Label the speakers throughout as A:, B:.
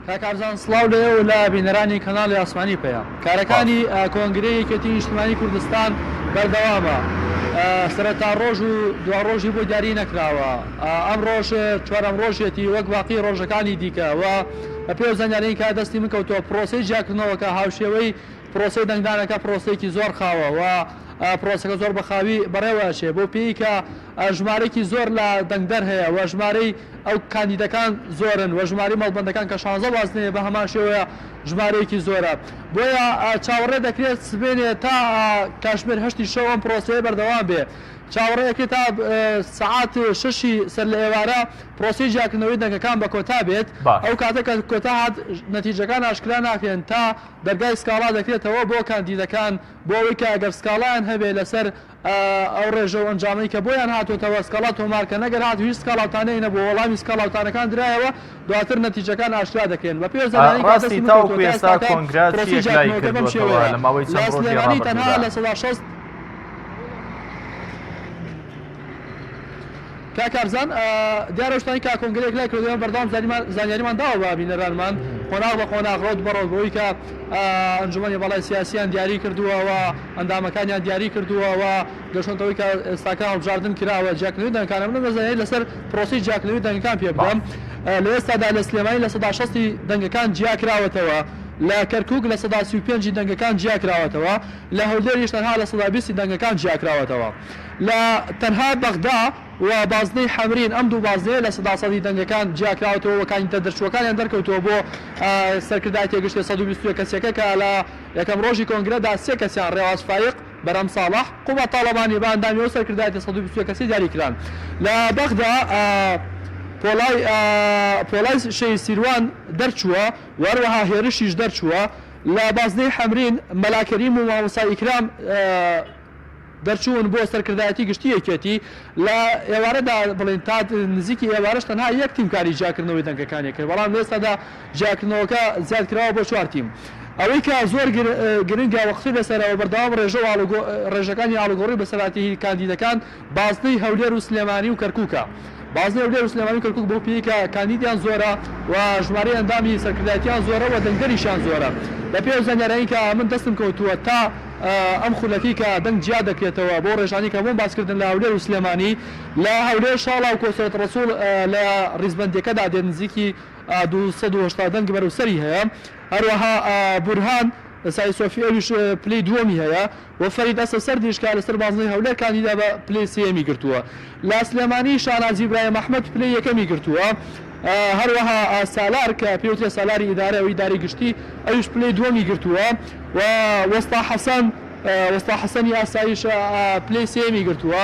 A: کاکارزان سڵاو لێ و لە بینەرانی کەناڵی ئاسمانی پێەیە کارەکانی کۆنگرەی یەکێتی نیشتیمانی کوردستان بەردەوامە سەرەتا ڕۆژ و دوا ڕۆژی بۆ دیاری نەکراوە ئەم ڕۆژ چوارەم ڕۆژێتی وەک باقی ڕۆژەکانی دیکە و بە پێ زانیارەی کا دەستی من کەوتووە پرۆسی جیاکردنەوەکە هاوشێوەی پرۆسی دەنگدانەکە پرۆسێکی زۆر خاوە و پرۆسەکە زۆر بەخاوی بەڕێوەچێ بۆ پێی کە ژمارەی زۆر لە دەنگدەر هەیە و ژمارەی ئەو کاندیدەکان زۆرن و ژماری مەڵبەندەکان کە 16 وازنەیە بە هەمان شێوەیە ژمارەیەکی زۆرە بۆیە چاوەڕێ دەکرێت سبێنێ تا کاتژمێر 8 شەو ئەم پرۆسەیە بەردەوام بێ چاوەڕێیەکە تا سعات 6 سەر لە ئێوارە پرۆسی جیاکردنەوەی دەنگەکان بە کۆتا بێت ئەو کاتێک کە کۆتا هات نەتیجەکان ئاشکرا ناکرێن تا دەرگای سکاڵا دەکرێتەوە بۆ کاندیدەکان بۆ ئەوەی کە ئەگەر سکاڵایان هەبێ لەسەر ئەو ڕێژە و ئەنجامەی کە بۆیان هاتوۆتەوە سکاڵا تۆمارکە نەگەر هات هیچ سکاڵاوتانەی نەبوو وەڵامی سکاڵاوتانەکان درایەوە دواتر نەتیجەکان ئاشکرا دەکرێن بە پێ
B: ڕاستی تاوەکو ئێستا کۆنگرات لای کردووەتەوە لە ماوەی چەند ڕۆژی
A: تەنها لە 16 کاکارزان دیارە شتانی کا کۆنگرێک لای کردوێن بەردەوام زانیاریمان داوە بە بینەرانمان قۆناغ بە قۆناغ ڕۆت بەڕۆ بۆی کە ئەنجومەنی بەڵای سیاسیان دیاری کردووە و ئەندامەکانیان دیاری کردووە و گەشتنەوەی کە ئێستاکان هەڵبژاردن کراوە جیاکردنەوەی دەنگەکانە من بەزانایی لەسەر پرۆسی جیاکردنەوەی دەنگەکان پێ بدەم لە ئێستادا لە سلێمانی لە 160 دەنگەکان جیا کراوەتەوە لە کەرکووک لە 135 دەنگەکان جیا کراوەتەوە لە هەولێریش تەنها لە 120 دەنگەکان جیا کراوەتەوە لە تەنها بەغدا و بازنەی حەمرین ئەم دوو بازنەیە لە 100 دەنگەکان جیا کراوەتەوە وەکانیتە دەرچووەکانیان دەرکەوتەوە بۆ سەرکردای تێگەشتی 120 کەسێکە کە لە یەکەم ڕۆژی کۆنگرەدا 3 کەسیان ڕێواز فایق بەرەم ساڵح قوبە تاڵەبانی بە ئەندامیەوە سەرکردایەتی 120 کەسی دیاریکران لە بەغدا پۆلای شەی سیروان دەرچووە وەروەها هێرشیش دەرچووە لە بازنەی حەمرین مەلاکەریم و مامۆستا ئیکرام دەرچوون بۆ سەرکردایەتی گشتی یەکێتی لە ئێوارەدا بڵێن تا نزیکی ئێوارەش تەنها یەک تیمکاری جیاکردنەوەی دەنگەکانی کرد بەڵام لێستادا جیاکردنەوەکە زیاد کراوە بۆ 4 تیم ئەوەی کە زۆر گرنگە وەختی بەسەرەوە بەردەوام ڕێژەکانی ئاڵوگۆڕی بەسەراتی کاندیدەکان بازنەی هەولێر و سلێمانی و کەرکووکە بازنەی هەولێر و سلێمانی و کەرکووک بۆ پێی کە کاندیدیان زۆرە و ژمارەی ئەندامی سەرکردایەتیان زۆرە و دەنگدەریشیان زۆرە بە پێ زانیارایی کە من دەستم کەوتووە تا ئەم خولەکی کە دەنگ جیا دەکرێتەوە بۆ ڕێژانی کە بۆم باسکردن لە هەولێر و سلێمانی لە هەولێر شاڵا و کۆسەرەت ڕەسوول لە ڕیزبەندەکەدا دێت نزیکی 280 دەنگ بەرەوسەری هەیە هەروەها بورهان سای سۆفی ئەویش پلەی دووەمی هەیە و فەرید ئەسە سەردیش کە لەسەر بازنەی هەولێر کاندیدا بە پلەی سێمی گرتووە لە سلێمانی شانازی ئیبراهیم ئەحمەد پلەی یەکەمی گرتووە هەروەها سالار کە پێوترێ سالاری ئیدارەوەی گشتی ئەویش پلەی دووەمی گرتووە و وەستا حەسەنی ئاسایش پلەی سێمی گرتووە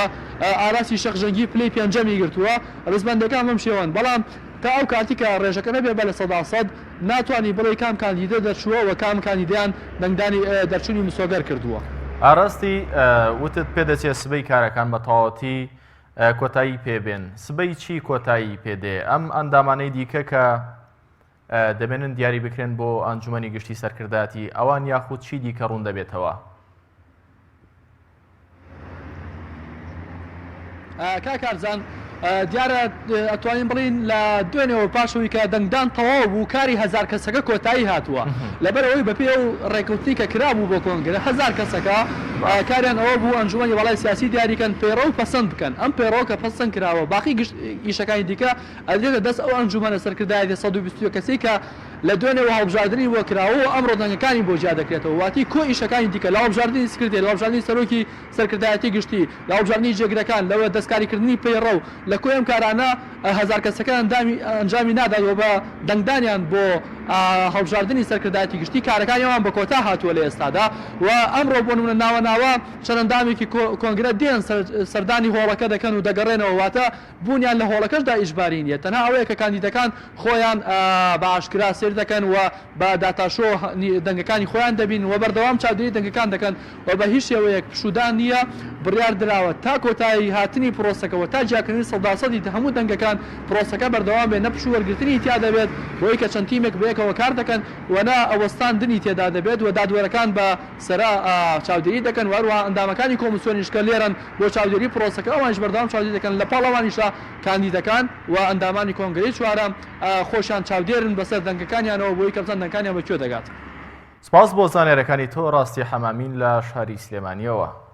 A: ئاراسی شەخژەنگی پلەی پێنجەمی گرتووە ڕزبەندەکان بەم شێوەن بەڵام تا ئەو کاتی کە ڕێژەکە نەبێ بە لە 100 ناتوانانی بڵێ کام کاندیدە دەرچووە و کام کاندیدیان دەنگدانی دەرچوونی مسۆگەر کردووە
B: ئاراستی وتت پێدەچێت سبەی کارەکان بە تەواوەتی کۆتایی پێبێن سبەی چی کۆتایی پێدێ ئەم ئەندامانەی دیکە کە دەبێنن دیاری بکرێن بۆ ئەنجومەنی گشتی سەرکردایەتی ئەوان یاخود چی دیکە ڕوون دەبێتەوە
A: کاکارزان دیارە ئەتوانین بڵین لە دوێنێەوە پاشەوەی کە دەنگدان تەواو بوو کاری 1000 کەسەکە کۆتایی هاتووە لەبەرەوەی بەپێ و ڕێکەوتنی کە کرابوو بۆ کۆنگرە 1000 کەسەکە کاریان ئەوە بوو ئەنجومەنی بەڵای سیاسی دیاریکەن پەیڕۆ و پەسەند بکەن ئەم پەیڕۆ کە پەسەند کراوە باقی ئیشەکانی دیکە ئەدرێتە دەست ئەو ئەنجومەنە سەرکردایەتی 120 کەسی کە لە دوێنێەوە هەڵبژاردننی بۆ کراوە و ئەمڕۆ دەنگەکانی بۆ جیا دەکرێتەوە واتی کۆ ئیشەکانی دیکە لە هەڵبژاردننی سکردێ لە هەڵبژاردننی سەرۆکی سەرکردایەتی گشتی لە هەڵبژاردننی جێگرەکان لەوە دەستکاریکردنی پەیڕۆ لە کۆی ئەم کارانە 1000 کەسەکان ئەنجامی نادایەوە بە دەنگدانیان بۆ هەڵبژاردننی سەرکردایەتی گشتی کارەکانیەوان بە کۆتا هاتووە لە ئێستادا و ئەمڕۆ بۆ نمونە ناوە چەندەندامێکی کۆنگرە دێن سەردانی هۆڵەکە دەکەن و دەگەڕێنەوە واتە بوونیان لە هۆڵەکەشدا ئیجباری نیە تەنها ئەوەیە کە کاندیدەکان خۆیان بە ئاشکرا سێر دەکەن و بە داتاشۆ دەنگەکانی خۆیان دەبین و بەردەوام چاودێری دەنگەکان دەکەن و بە هیچ شێوەیەک پشودان نییە بڕیار دراوە تا کۆتایی هاتنی پرۆسەکەەوە تا جیاکردنی سەداسەدی هەموو دەنگەکان پرۆسەکە بەردەوام بێ نەپش و وەرگرتنی تیا دەبێت بۆی کە چەند تیمێک بەیەکەوە کار دەکەن وەنا ئەوەستاندنی تێدا دەبێت و دادوەرەکان بە سەرا چاودێری دەکەن وەروە ئەندامەکانی کۆمسیۆنیشکە لێرن بۆ چاودێری پرۆسەکە ئەوانش بەردەوام چاودێری دەکەن لە پاڵەوانیشە کاندیدەکان و ئەندامانی کۆنگرەی چوارەم خۆشیان چاودێرن بەسەر دەنگەکانیانەوە بۆی کە بزان دەنگەکانیان بەکوێ دەگات.
B: سپاس بۆ زانێرەکانی تۆ ڕاستی حەمامین لە شاری سلێمانیەوە.